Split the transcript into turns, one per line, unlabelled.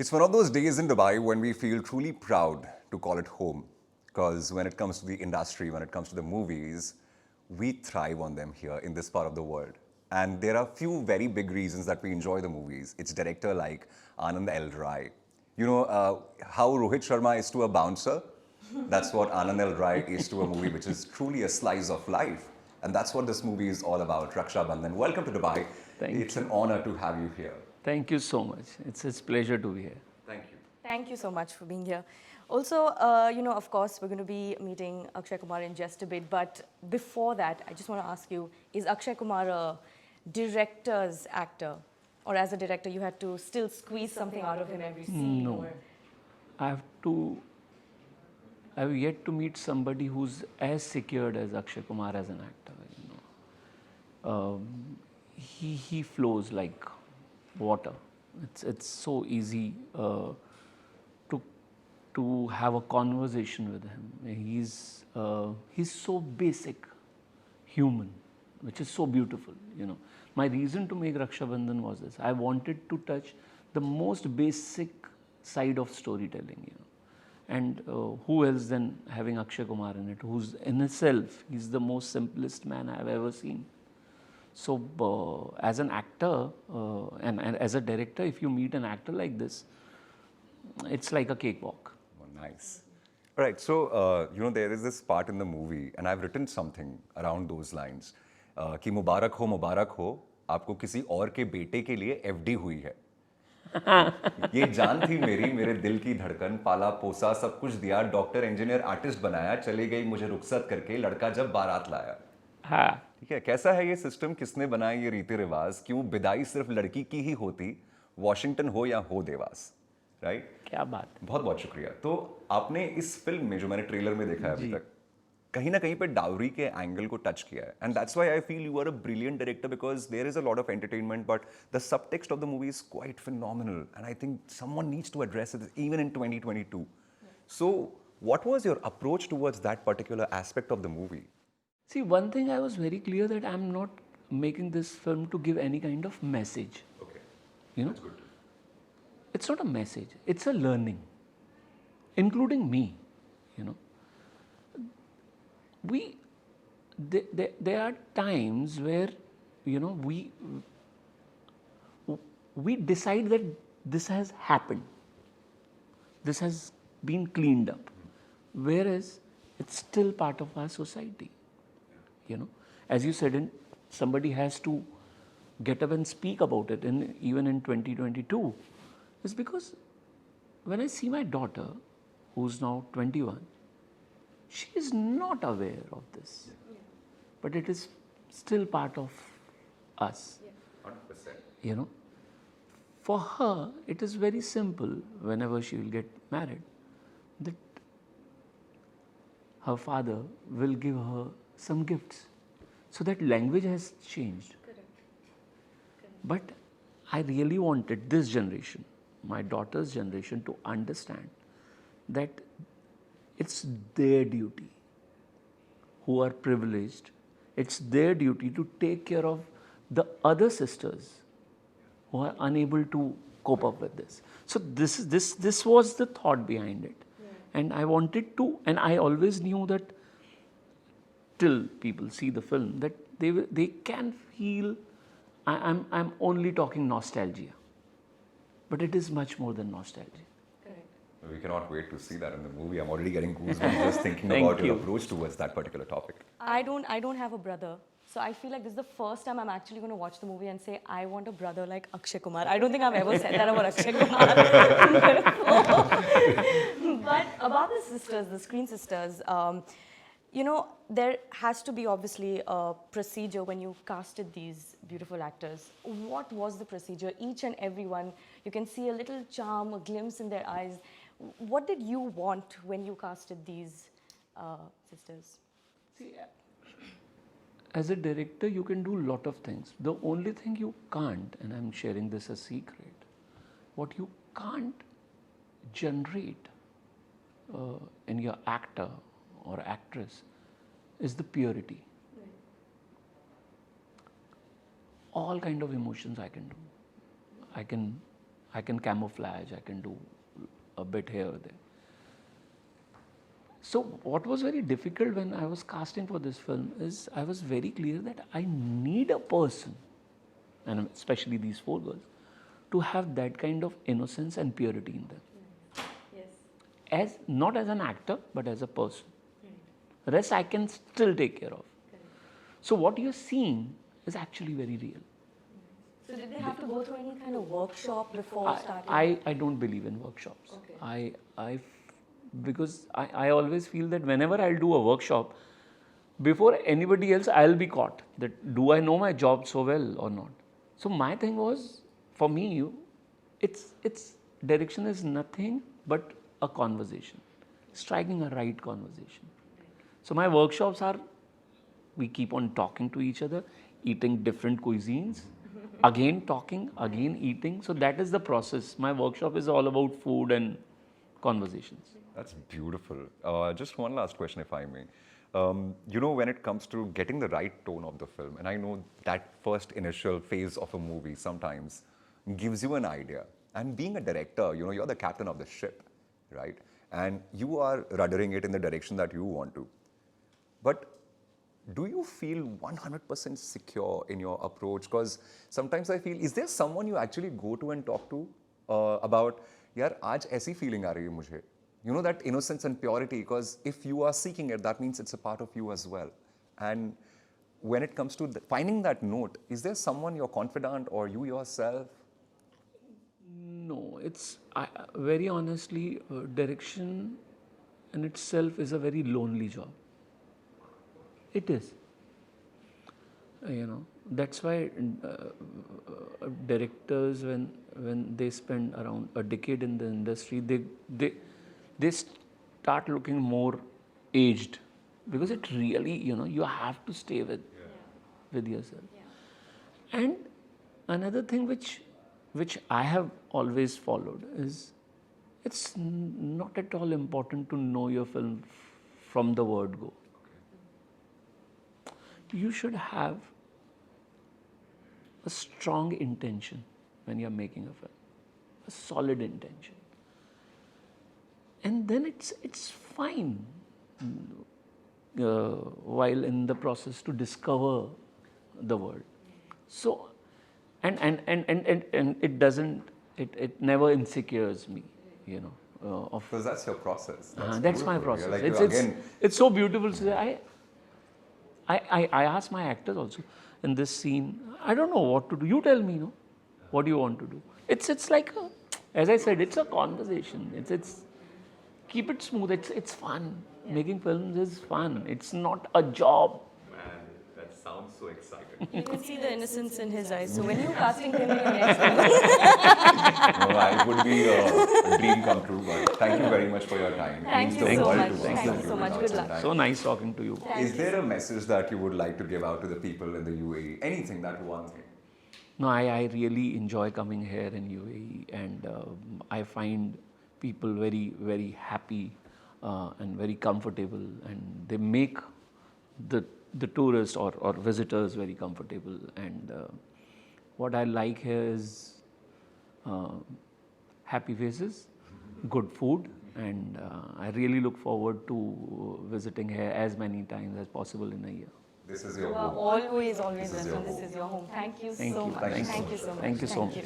It's one of those days in Dubai when we feel truly proud to call it home. Because when it comes to the industry, when it comes to the movies, we thrive on them here in this part of the world. And there are few very big reasons that we enjoy the movies. It's director like Aanand L. You know how Rohit Sharma is to a bouncer? That's what Aanand L. is to a movie, which is truly a slice of life. And that's what this movie is all about, Raksha Bandhan. Welcome to Dubai. It's an honor to have you here.
Thank you so much. It's a pleasure to be here.
Thank you.
Thank you so much for being here. Also, of course, we're going to be meeting Akshay Kumar in just a bit. But before that, I just want to ask you, is Akshay Kumar a director's actor? Or as a director, you had to still squeeze something out of him every scene?
No. I've yet to meet somebody who's as secured as Akshay Kumar as an actor. He flows like water. It's so easy to have a conversation with him. He's so basic, human, which is so beautiful. My reason to make Raksha Bandhan was this: I wanted to touch the most basic side of storytelling. And who else than having Akshay Kumar in it, who's in itself, he's the most simplest man I've ever seen. So as an actor and as a director, if you meet an actor like this, it's like a cakewalk.
Oh, nice. All right, so there is this part in the movie, and I've written something around those lines. कि मुबारक हो, आपको किसी और के बेटे के लिए FD हुई है. ये जान थी मेरे दिल की धड़कन, पाला पोसा सब कुछ दिया, डॉक्टर इंजीनियर आर्टिस्ट बनाया, चले गई मुझे रुखसत करके, लड़का जब बारात लाया.
हाँ.
ठीक है, कैसा है ये सिस्टम, किसने बनाया ये रीति रिवाज, क्यों विदाई सिर्फ लड़की की ही होती, वॉशिंगटन हो या हो देवास, राइट?
क्या बात.
बहुत बहुत शुक्रिया. तो आपने इस फिल्म में, जो मैंने ट्रेलर में देखा है अभी तक, कहीं ना कहीं पे डाउरी के एंगल को टच किया है. And that's why I feel you are a brilliant director, because there is a lot of entertainment, but the subtext of the movie is quite phenomenal, and I think someone needs to address it even in 2022. So what was your approach towards that particular aspect of the movie?
See, one thing I was very clear that I'm not making this film to give any kind of message.
Okay.
That's good. It's not a message. It's a learning, including me. There are times where we decide that this has happened, this has been cleaned up, whereas it's still part of our society. As you said, somebody has to get up and speak about it, and even in 2022, is because when I see my daughter, who's now 21, she is not aware of this, but it is still part of us.
100%.
For her, it is very simple whenever she will get married, that her father will give her some gifts. So that language has changed.
Correct.
But I really wanted this generation, my daughter's generation, to understand that it's their duty, who are privileged, it's their duty to take care of the other sisters who are unable to cope up with this. So this was the thought behind it. And I wanted to, and I always knew that till people see the film, that they can feel I'm only talking nostalgia, but it is much more than nostalgia.
Correct.
We cannot wait to see that in the movie. I'm already getting goosebumps just thinking
Thank
about your
you.
approach towards that particular topic.
I don't have a brother. So I feel like this is the first time I'm actually going to watch the movie and say, I want a brother like Akshay Kumar. I don't think I've ever said that about Akshay Kumar. But about the sisters, the screen sisters, there has to be obviously a procedure when you casted these beautiful actors. What was the procedure? Each and every one, you can see a little charm, a glimpse in their eyes. What did you want when you casted these sisters?
See, as a director, you can do a lot of things. The only thing you can't, and I'm sharing this as secret, what you can't generate in your actor or actress is the purity.
Right.
All kind of emotions I can do. I can camouflage, I can do a bit here or there. So what was very difficult when I was casting for this film is I was very clear that I need a person, and especially these 4 girls, to have that kind of innocence and purity in them.
Yes.
As not as an actor, but as a person. Rest I can still take care of. So what you're seeing is actually very real.
So did they have to go through any kind of workshop before starting?
I don't believe in workshops.
Okay.
Because I always feel that whenever I'll do a workshop, before anybody else, I'll be caught that do I know my job so well or not. So my thing was, for me, it's direction is nothing but a conversation, striking a right conversation. So my workshops are, we keep on talking to each other, eating different cuisines, again talking, again eating. So that is the process. My workshop is all about food and conversations.
That's beautiful. Just one last question, if I may. When it comes to getting the right tone of the film, and I know that first initial phase of a movie sometimes gives you an idea. And being a director, you're the captain of the ship, right? And you are ruddering it in the direction that you want to. But do you feel 100% secure in your approach? Because sometimes I feel, is there someone you actually go to and talk to about, yaar, aaj aisi feeling aa rahi hai mujhe? That innocence and purity, because if you are seeking it, that means it's a part of you as well. And when it comes to finding that note, is there someone you're confident or you yourself?
No, very honestly, direction in itself is a very lonely job. It is. That's why directors, when they spend around a decade in the industry, they start looking more aged, because it really, you have to stay with yourself. Yeah. And another thing which I have always followed is, it's not at all important to know your film from the word go. You should have a strong intention when you're making a film, a solid intention. And then it's fine while in the process to discover the world. So, and it doesn't, it never insecures me,
Because that's your process.
That's my
beautiful.
process. It's so beautiful to say. I ask my actors also in this scene, I don't know what to do. You tell me, what do you want to do? It's like, as I said, it's a conversation. It's keep it smooth. It's fun. Yeah. Making films is fun. It's not a job.
Man, that sounds so exciting.
You can see the innocence in his eyes. So when are you casting him in your next film?
No, it would be a dream come true. But thank you very much for your time.
Thank you so much. Thank you so much. Good luck.
So nice talking to you.
Is there a message that you would like to give out to the people in the UAE? Anything that you want to say?
No, I really enjoy coming here in UAE, and I find people very, very happy and very comfortable, and they make the tourists or visitors very comfortable. And what I like here is happy faces, good food, and I really look forward to visiting here as many times as possible in a year.
This is your
You are
home.
always welcome. This is your home. Thank you so much.
Thank you so much.